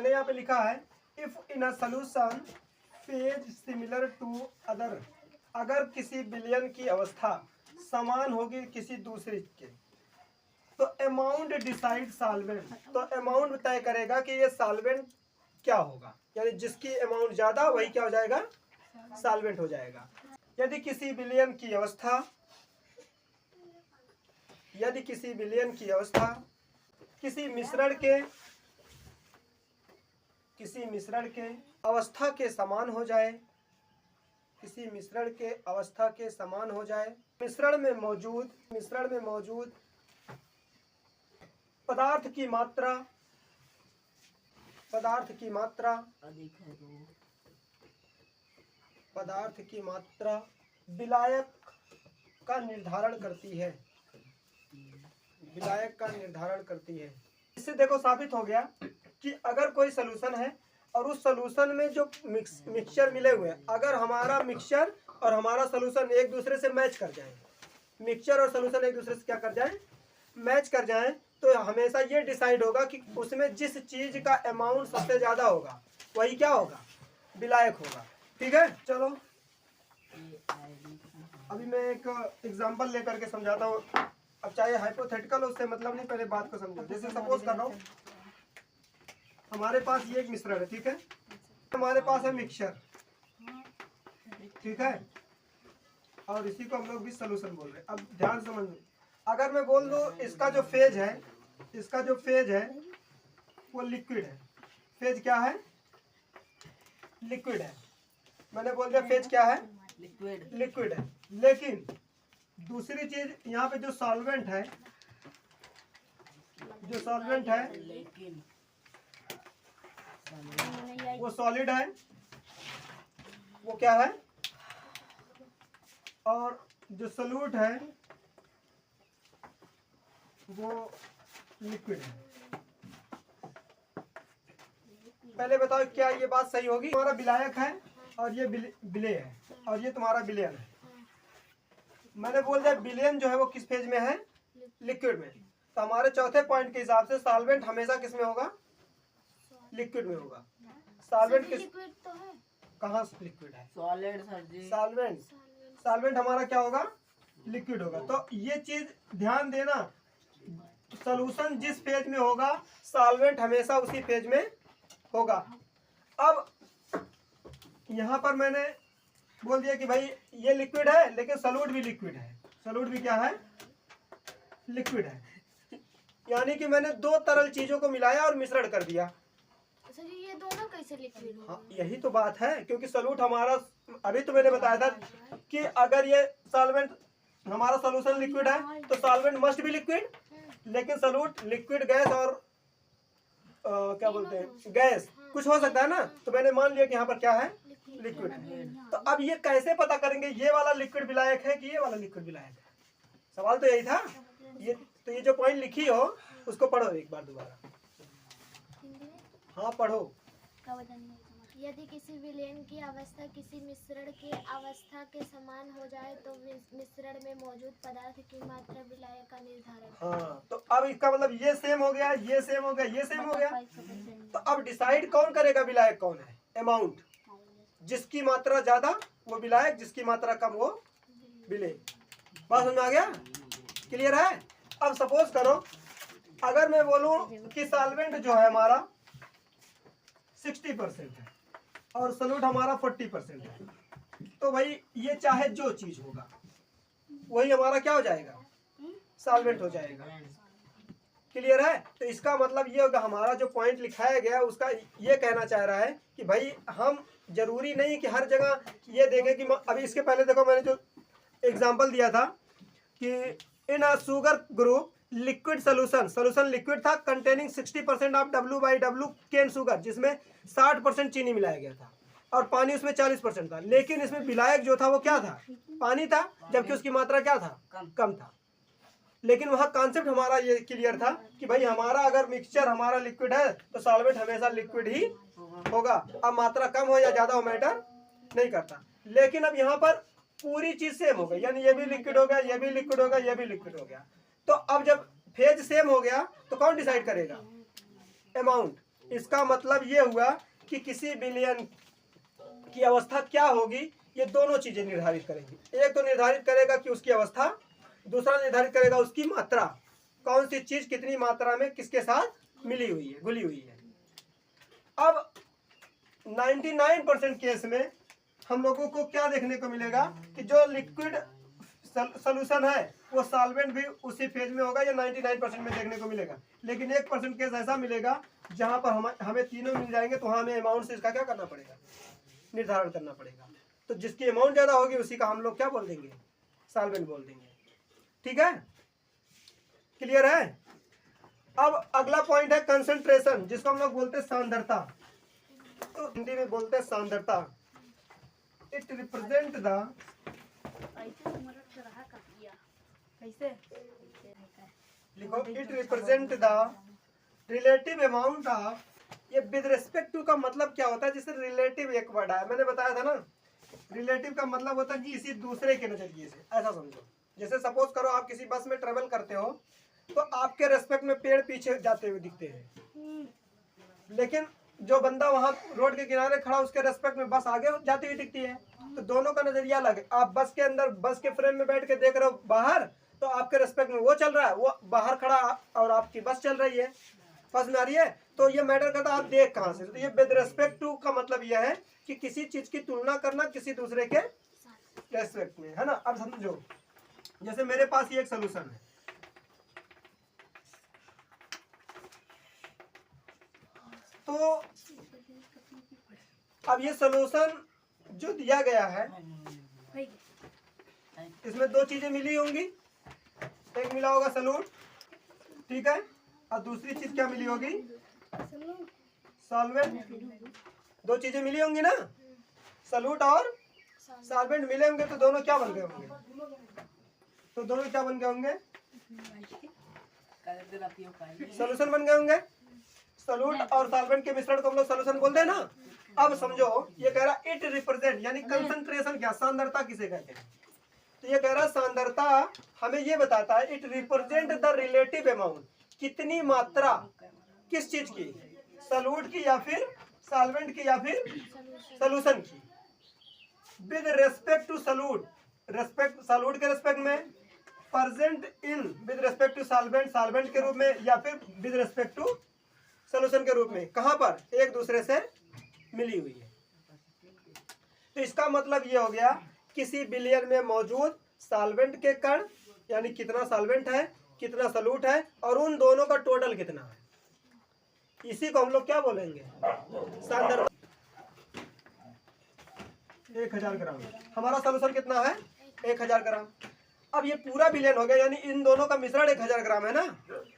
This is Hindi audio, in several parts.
मैंने यहाँ पे लिखा है if in a solution phase similar to other, अगर किसी विलयन की अवस्था समान होगी किसी दूसरे के, तो अमाउंट डिसाइड सॉल्वेंट, तो अमाउंट तय करेगा कि ये सॉल्वेंट क्या होगा, यानी जिसकी अमाउंट ज्यादा वही क्या हो जाएगा, सॉल्वेंट हो जाएगा। यदि किसी विलयन की अवस्था, यदि किसी विलयन की अवस्था किसी मिश्रण के अवस्था के समान हो जाए, किसी मिश्रण के अवस्था के समान हो जाए, मिश्रण में मौजूद पदार्थ की मात्रा विलायक का निर्धारण करती है। इससे देखो साबित हो गया कि अगर कोई सलूशन है और उस सलूशन में जो मिक्सचर मिले हुए हैं, अगर हमारा मिक्सचर और हमारा सलूशन एक दूसरे से मैच कर जाए, मिक्सचर और सलूशन एक दूसरे से क्या कर जाए, मैच कर जाए, तो हमेशा ये डिसाइड होगा कि उसमें जिस चीज का अमाउंट सबसे ज्यादा होगा वही क्या होगा, विलायक होगा। ठीक है, चलो अभी मैं एक एग्जांपल लेकर के समझाता हूँ। अब चाहे हाइपोथेटिकल उससे मतलब नहीं, पहले बात को समझो। जैसे सपोज कर रहा हूँ हमारे पास ये एक मिश्रण है, ठीक है, हमारे पास है मिक्सचर, ठीक है, और इसी को हम लोग भी सलूशन बोल रहे हैं। अब ध्यान समझो, अगर मैं बोल दूं इसका जो फेज है वो लिक्विड है, फेज क्या है, लिक्विड है, मैंने बोल दिया फेज क्या है, लिक्विड है। लेकिन दूसरी चीज यहाँ पे जो सॉल्वेंट है वो सॉलिड है, वो क्या है, और जो सोल्यूट है वो लिक्विड है। पहले बताओ क्या ये बात सही होगी? तुम्हारा विलायक है और ये विलेय है और ये तुम्हारा विलयन है। मैंने बोल दिया विलयन जो है वो किस फेज में है, लिक्विड में। तो हमारे चौथे पॉइंट के हिसाब से सॉल्वेंट हमेशा किस में होगा, लिक्विड में होगा। सॉल्वेंट किस, तो है कहाँ लिक्विड है, सॉलिड सर जी, सॉल्वेंट हमारा क्या होगा, लिक्विड होगा। तो ये चीज ध्यान देना, सॉल्यूशन जिस फेज में होगा सॉल्वेंट हमेशा उसी फेज में होगा। अब यहाँ पर मैंने बोल दिया कि भाई ये लिक्विड है लेकिन सॉल्यूट भी लिक्विड है, सॉल्यूट भी क्या है, लिक्विड है। यानी कि मैंने दो तरल चीजों को मिलाया और मिश्रण कर दिया। सर ये दोनों कैसे लिक्विड हो? हाँ यही तो बात है, क्योंकि सॉल्यूट हमारा, अभी तो मैंने बताया था कि अगर ये सॉल्वेंट हमारा सॉल्यूशन लिक्विड है तो सॉल्वेंट मस्ट बी लिक्विड, लेकिन सॉल्यूट लिक्विड, गैस और क्या बोलते हैं, गैस कुछ हो सकता है ना। तो मैंने मान लिया कि यहाँ पर क्या है, लिक्विड है। तो अब ये कैसे पता करेंगे ये वाला लिक्विड विलायक है कि ये वाला लिक्विड विलायक है? सवाल तो यही था। ये तो ये जो पॉइंट लिखी हो उसको पढ़ो एक बार दोबारा। हाँ पढ़ो। यदि किसी विलयन की अवस्था किसी मिश्रण की अवस्था के समान हो जाए तो मिश्रण में मौजूद पदार्थ की मात्रा विलायक का निर्धारण। हाँ तो अब इसका मतलब ये सेम हो गया, ये सेम हो गया, ये सेम हो गया। तो अब डिसाइड कौन करेगा विलायक कौन है, अमाउंट। जिसकी मात्रा ज्यादा वो विलायक, जिसकी मात्रा कम वो विलेय। बात समझ में आ गया, क्लियर है? अब सपोज करो अगर मैं बोलूं कि सॉल्वेंट जो है हमारा 60% है और सॉल्यूट हमारा 40% है, तो भाई ये चाहे जो चीज होगा वही हमारा क्या हो जाएगा, सॉल्वेंट हो जाएगा। क्लियर है? तो इसका मतलब ये होगा, हमारा जो पॉइंट लिखाया गया उसका ये कहना चाह रहा है कि भाई हम जरूरी नहीं कि हर जगह ये देखें कि अभी इसके पहले देखो मैंने जो एग्जांपल दिया था कि in a sugar group liquid solution liquid था containing 60% of W/W cane sugar, जिसमें 60% चीनी मिलाया गया था और पानी उसमें 40% था। लेकिन इसमें विलायक जो था वो क्या था, पानी था, जबकि उसकी मात्रा क्या था, कम था। लेकिन वहाँ कॉन्सेप्ट हमारा ये क्लियर था कि भाई हमारा अगर मिक्सचर हमारा लिक्विड है तो सॉल्वेंट हमेशा लिक्विड ही होगा। अब मात्रा कम हो या ज्यादा हो मैटर नहीं करता। लेकिन अब यहाँ पर पूरी चीज सेम हो गई, यानी ये भी लिक्विड हो गया, ये भी लिक्विड हो गया, ये भी लिक्विड हो गया। तो अब जब फेज सेम हो गया तो कौन डिसाइड करेगा, अमाउंट। इसका मतलब ये हुआ कि किसी विलयन की अवस्था क्या होगी, ये दोनों चीजें निर्धारित करेंगी। एक तो निर्धारित करेगा कि उसकी अवस्था, दूसरा निर्धारित करेगा उसकी मात्रा, कौन सी चीज कितनी मात्रा में किसके साथ मिली हुई है, घुली हुई है। अब 99% केस में हम लोगों को क्या देखने को मिलेगा कि जो लिक्विड सोल्यूशन है वो सॉल्वेंट भी उसी फेज में होगा, या 99% में देखने को मिलेगा। लेकिन 1% केस ऐसा मिलेगा जहां पर हमें तीनों मिल जाएंगे, तो हमें अमाउंट से इसका क्या करना पड़ेगा, निर्धारण करना पड़ेगा। तो जिसकी अमाउंट ज्यादा होगी उसी का हम लोग क्या बोल देंगे, सॉल्वेंट बोल देंगे। ठीक है, क्लियर है। अब अगला पॉइंट है कंसंट्रेशन, जिसको हम लोग बोलते हैं सांद्रता। तो हिंदी में बोलते हैं सांद्रता। इट रिप्रेजेंट द, लिखो, it represent the relative amount of, ये विद रिस्पेक्ट टू का मतलब क्या होता है, जिससे रिलेटिव एक वर्ड आया, मैंने बताया था ना। रिलेटिव का मतलब होता है कि इसी दूसरे के नजरिए से, ऐसा समझो। जैसे सपोज करो आप किसी बस में ट्रेवल करते हो, तो आपके रेस्पेक्ट में पेड़ पीछे जाते हुए दिखते हैं, लेकिन जो बंदा वहां रोड के किनारे खड़ा उसके रेस्पेक्ट में बस आगे जाती हुई दिखती है। तो दोनों का नजरिया अलग है। आप बस के अंदर, बस के फ्रेम में बैठ के देख रहे हो बाहर, तो आपके रेस्पेक्ट में वो चल रहा है, वो बाहर खड़ा, और आपकी बस चल रही है। समझ में आ रही है। तो ये मैटर करता है आप देख कहां से। तो ये विद रेस्पेक्ट टू का मतलब यह है कि किसी चीज की तुलना करना किसी दूसरे के रेस्पेक्ट में, है ना। अब समझो, जैसे मेरे पास ये एक सोल्यूशन है, तो अब ये सोल्यूशन जो दिया गया है, इसमें दो चीजें मिली होंगी। एक मिला होगा सॉल्यूट, ठीक है, और दूसरी चीज क्या मिली होगी, सॉल्वेंट। दो चीजें मिली होंगी ना, सॉल्यूट और सॉल्वेंट मिले होंगे, तो दोनों क्या बन गए होंगे, तो दोनों क्या बन गए होंगे, सॉल्यूशन बन गए होंगे। सॉल्यूट और सॉल्वेंट के मिश्रण को हम लोग सॉल्यूशन बोलते हैं ना। अब समझो, ये कह रहा इट रिप्रेजेंट, यानी कंसंट्रेशन क्या, सांद्रता किसे कहते हैं। तो ये कह रहा सांद्रता हमें ये बताता है, it represent the relative amount, कितनी मात्रा किस चीज की, सॉल्यूट की या फिर सॉल्वेंट की या फिर सॉल्यूशन की, with respect to solute, respect solute के रेस्पेक्ट में, present in with respect to solvent, solvent के रूप में, या फिर विद रेस्पेक्ट टू सॉल्यूशन के रूप में, कहां पर, एक दूसरे से मिली हुई है। तो इसका मतलब ये हो गया, किसी विलयन में मौजूद सॉल्वेंट के कण, यानी कितना सॉल्वेंट है कितना सॉल्यूट है, और उन दोनों का टोटल कितना है, इसी को हम लोग क्या बोलेंगे, सांद्रता। 1000 ग्राम, हमारा सॉल्यूशन कितना है, 1000 ग्राम। अब ये पूरा विलयन हो गया, यानी इन दोनों का मिश्रण 1000 ग्राम है ना।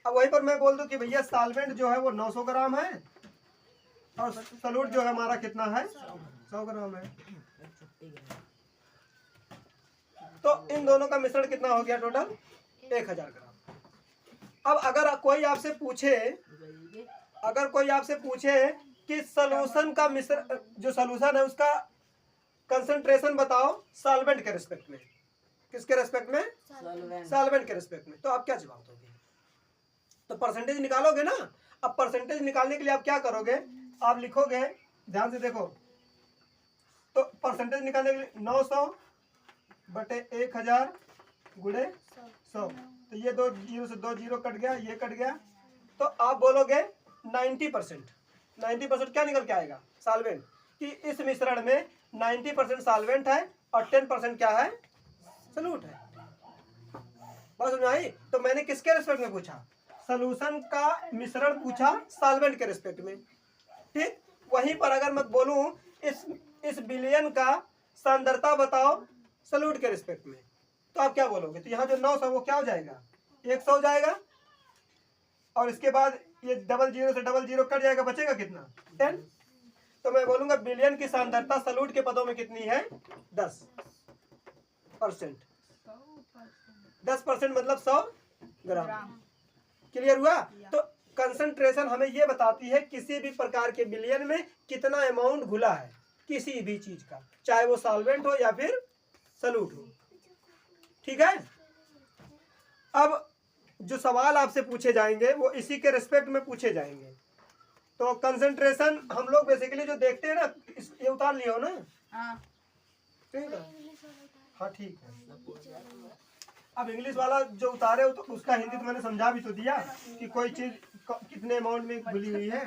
अब वहीं पर मैं बोल दूं कि भैया सॉल्वेंट जो है वो 900 ग्राम है, और सॉल्यूट जो है हमारा कितना है, 100 ग्राम है। तो इन दोनों का मिश्रण कितना हो गया, टोटल 1000 ग्राम। अब अगर कोई आपसे पूछे कि सॉल्यूशन का मिश्रण, जो सॉल्यूशन है उसका कंसंट्रेशन बताओ सॉल्वेंट के रिस्पेक्ट में, किसके रिस्पेक्ट में, सॉल्वेंट के रिस्पेक्ट में, तो आप क्या जवाब दोगे, तो परसेंटेज निकालोगे ना। अब परसेंटेज निकालने के लिए आप क्या करोगे, आप लिखोगे, ध्यान से देखो, तो परसेंटेज निकालने के लिए 900 बटे 1000 गुणे 100, तो ये 2 जीरो से 2 जीरो कट गया, ये कट गया, तो आप बोलोगे 90%। 90% क्या निकल के आएगा, सॉल्वेंट, कि इस मिश्रण में 90% सॉल्वेंट है और 10% क्या है, सॉल्यूट है। बात समझ में आई। तो मैंने किसके रिस्पेक्ट में पूछा, सॉल्यूशन का मिश्रण पूछा सॉल्वेंट के रिस्पेक्ट में, ठीक। वहीं पर अगर मैं बोलूं इस विलयन का सांद्रता बताओ सॉल्यूट के रिस्पेक्ट में, तो आप क्या बोलोगे, तो यहाँ जो 900 वो क्या हो जाएगा, 100 हो जाएगा, और इसके बाद ये डबल जीरो से डबल जीरो कट जाएगा, बचेगा कितना, 10। तो मैं बोलूंगा विलयन की सांद्रता सॉल्यूट के पदों में कितनी है, 10%। 10% मतलब 100 ग्राम। क्लियर हुआ। तो कंसंट्रेशन हमें यह बताती है किसी भी प्रकार के विलयन में कितना अमाउंट घुला है किसी भी चीज का, चाहे वो सॉल्वेंट हो या फिर सॉल्यूट हो, ठीक है। अब जो सवाल आपसे पूछे जाएंगे वो इसी के रिस्पेक्ट में पूछे जाएंगे। तो कंसंट्रेशन हम लोग बेसिकली जो देखते हैं ना, ये उतार लियो ना। ठीक है, हाँ ठीक है। अब इंग्लिश वाला जो उतारे हो तो उसका हिंदी तो मैंने समझा भी तो दिया कि कोई चीज कितने अमाउंट में घुली हुई है।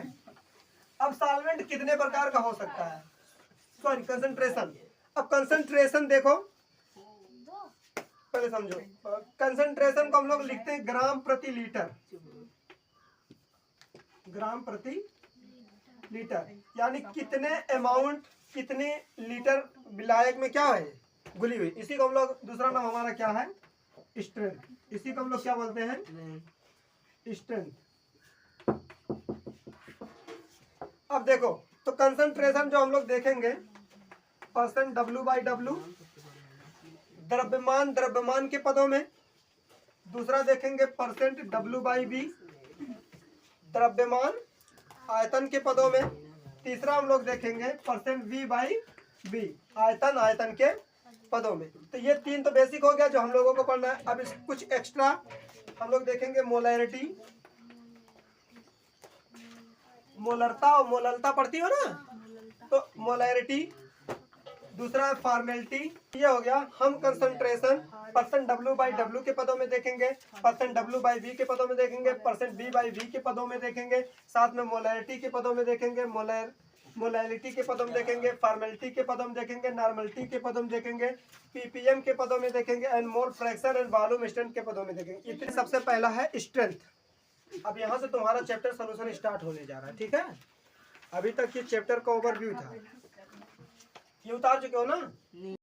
अब सॉल्वेंट कितने प्रकार का हो सकता है, सॉरी कंसंट्रेशन। अब कंसंट्रेशन देखो, पहले समझो। कंसंट्रेशन को हम लोग लिखते हैं ग्राम प्रति लीटर, ग्राम प्रति लीटर, यानी कितने अमाउंट, कितने लीटर विलायक में क्या है घुली हुई। इसी को हम लोग, दूसरा नाम हमारा क्या है, स्ट्रेंथ। इसी को हम लोग क्या बोलते हैं, स्ट्रेंथ। अब देखो, तो कंसंट्रेशन जो हम लोग देखेंगे, परसेंट W/W, द्रव्यमान द्रव्यमान के पदों में। दूसरा देखेंगे परसेंट W/V, द्रव्यमान आयतन के पदों में। तीसरा हम लोग देखेंगे परसेंट V/V, आयतन आयतन के पदों में। तो ये तीन तो बेसिक हो गया जो हम लोगों को पढ़ना है। अब इस कुछ एक्स्ट्रा हम लोग देखेंगे, मोलैरिटी, मोलरता और मोललता पढ़ती हो ना, तो मोलैरिटी। दूसरा है फॉर्मेलिटी। ये हो गया। हम कंसंट्रेशन परसेंट W/W के पदों में देखेंगे, परसेंट W/V के पदों में देखेंगे, परसेंट V/V के पदों में देखेंगे, साथ में मोलैरिटी के पदों में देखेंगे, मोलैलिटी के पदों में देखेंगे, फॉर्मेलिटी के पदों में देखेंगे, नॉर्मलिटी के पदों में देखेंगे, ppm के पदों में देखेंगे, and mole fraction and volume strength के पदों में देखेंगे। इतने सबसे पहला है स्ट्रेंथ। अब यहाँ से तुम्हारा चैप्टर सोल्यूशन स्टार्ट होने जा रहा है, ठीक है। अभी तक ये चैप्टर का ओवरव्यू था, ये उतार चुके हो ना।